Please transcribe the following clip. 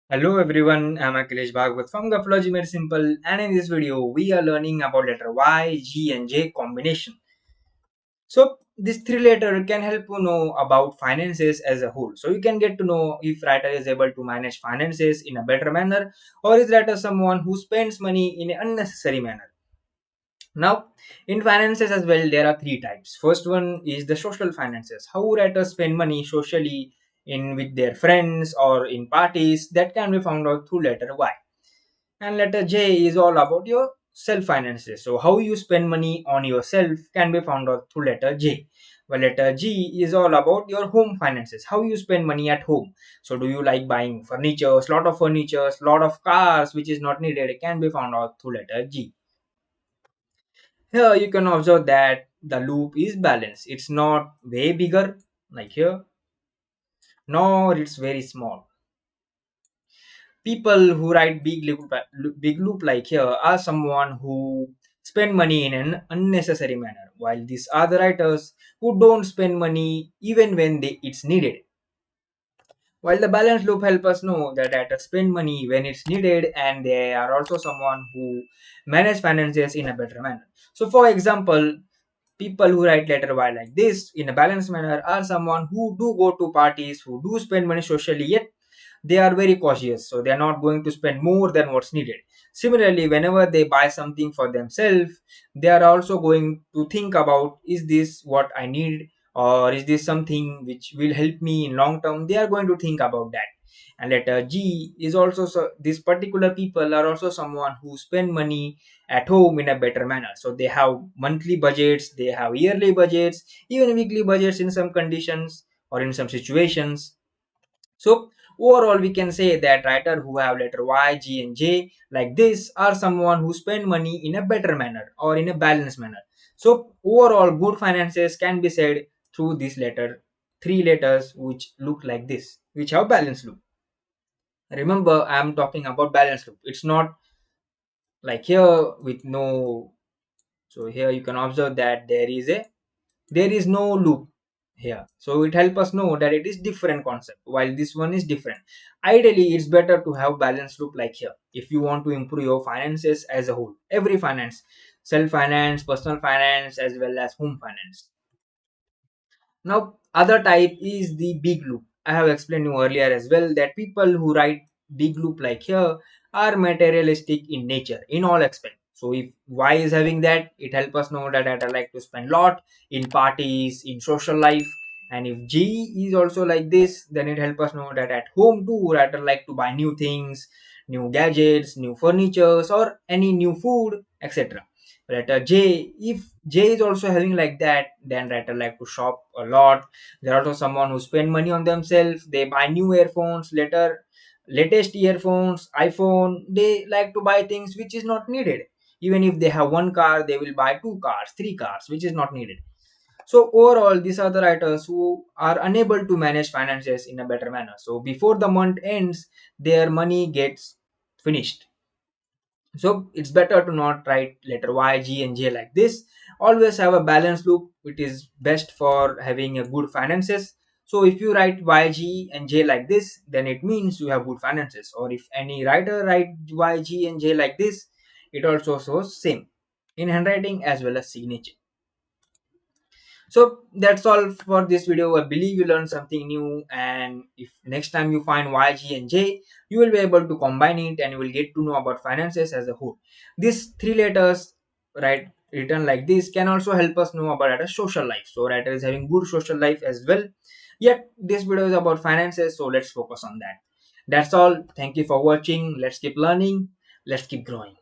Hello everyone, I'm Akhilesh Bhagwat from Graphologymadesimple, and in this video we are learning about letter Y, G and J combination. So this three letter can help you know about finances as a whole. So you can get to know if writer is able to manage finances in a better manner, or is writer someone who spends money in an unnecessary manner. Now, in finances as well, there are three types. First one is the social finances. How writers spend money socially in with their friends or in parties, that can be found out through letter Y. And letter J is all about your self finances. So how you spend money on yourself can be found out through letter J. Well, letter G is all about your home finances. How you spend money at home. So do you like buying furniture, lot of furniture, lot of cars which is not needed, can be found out through letter G. Here you can observe that the loop is balanced. It's not way bigger like here, nor it's very small. People who write big loop like here are someone who spend money in an unnecessary manner, while these are the writers who don't spend money even when it's needed. While the balance loop help us know that writers spend money when it's needed, and they are also someone who manage finances in a better manner. So for example, people who write letter Y like this in a balanced manner are someone who do go to parties, who do spend money socially, yet they are very cautious, so they are not going to spend more than what's needed. Similarly, whenever they buy something for themselves, they are also going to think about, is this what I need, or is this something which will help me in long term. They are going to think about that. And letter G is also, so these particular people are also someone who spend money at home in a better manner. So they have monthly budgets, they have yearly budgets, even weekly budgets in some conditions or in some situations. So overall, we can say that writer who have letter Y, G, and J like this are someone who spend money in a better manner or in a balanced manner. So overall, good finances can be said through this letter, three letters which look like this, which have balance loop. Remember, I am talking about balance loop. It's not like here with no. So here you can observe that there is no loop here, so it helps us know that it is different concept while this one is different. Ideally, it's better to have balance loop like here if you want to improve your finances as a whole, every finance, self finance, personal finance, as well as home finance. Now, other type is the big loop. I have explained you earlier as well that people who write big loop like here are materialistic in nature in all aspects. So if Y is having that, it helps us know that I like to spend lot in parties, in social life. And if G is also like this, then it helps us know that at home too, I like to buy new things, new gadgets, new furnitures, or any new food, etc. Letter J, if J is also having like that, then writer like to shop a lot. There are also someone who spend money on themselves. They buy new earphones, latest earphones, iPhone. They like to buy things which is not needed. Even if they have one car, they will buy two cars, three cars, which is not needed. So overall, these are the writers who are unable to manage finances in a better manner. So before the month ends, their money gets finished. So it's better to not write letter Y, G, and J like this. Always have a balance loop. It is best for having a good finances. So if you write Y, G, and J like this, then it means you have good finances. Or if any writer write Y, G, and J like this, it also shows same in handwriting as well as signature. So that's all for this video. I believe you learned something new, and if next time you find Y, G, and J, you will be able to combine it and you will get to know about finances as a whole. These three letters, right, written like this can also help us know about a social life. So writer is having good social life as well. Yet this video is about finances, so let's focus on that. That's all. Thank you for watching. Let's keep learning. Let's keep growing.